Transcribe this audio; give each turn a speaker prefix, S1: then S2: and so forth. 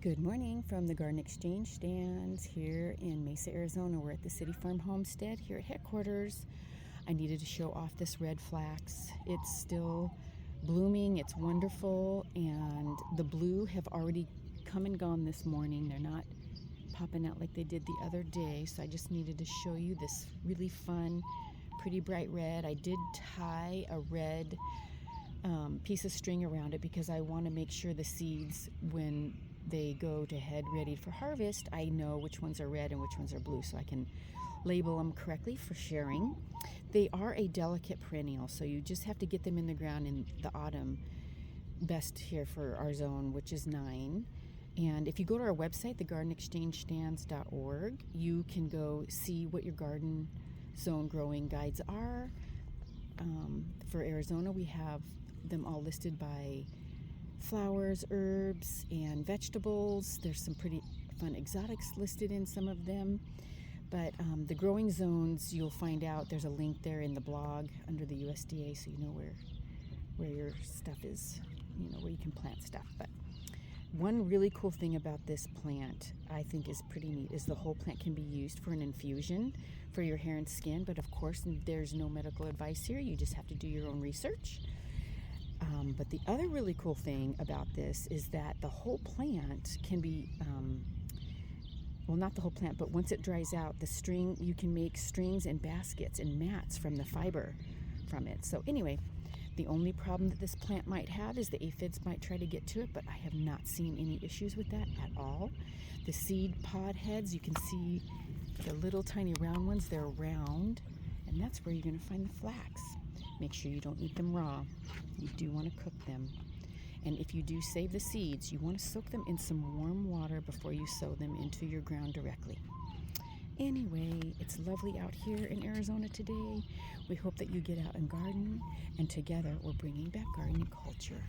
S1: Good morning from the Garden Exchange stands here in Mesa, Arizona. We're at the City Farm Homestead here at headquarters. I needed to show off this red flax. It's still blooming, it's wonderful, and the blue have already come and gone this morning. They're not popping out like they did the other day, so I just needed to show you this really fun, pretty bright red. I did tie a red piece of string around it because I want to make sure the seeds, when they go to head ready for harvest, I know which ones are red and which ones are blue so I can label them correctly for sharing. They are a delicate perennial, so you just have to get them in the ground in the autumn, best here for our zone, which is 9. And if you go to our website, thegardenexchangestands.org, you can go see what your garden zone growing guides are. For Arizona, we have them all listed by flowers, herbs, and vegetables. There's some pretty fun exotics listed in some of them. But the growing zones, you'll find out there's a link there in the blog under the USDA, so you know where your stuff is, where you can plant stuff. But one really cool thing about this plant I think is pretty neat is the whole plant can be used for an infusion for your hair and skin. But of course, there's no medical advice here. You just have to do your own research. But the other really cool thing about this is that the whole plant can be, well, not the whole plant, but once it dries out, the string, you can make strings and baskets and mats from the fiber from it. So anyway, the only problem that this plant might have is the aphids might try to get to it, but I have not seen any issues with that at all. The seed pod heads, you can see the little tiny round ones, they're round, and that's where you're going to find the flax. Make sure you don't eat them raw. You do want to cook them. And if you do save the seeds, you want to soak them in some warm water before you sow them into your ground directly. Anyway, it's lovely out here in Arizona today. We hope that you get out and garden, and together we're bringing back gardening culture.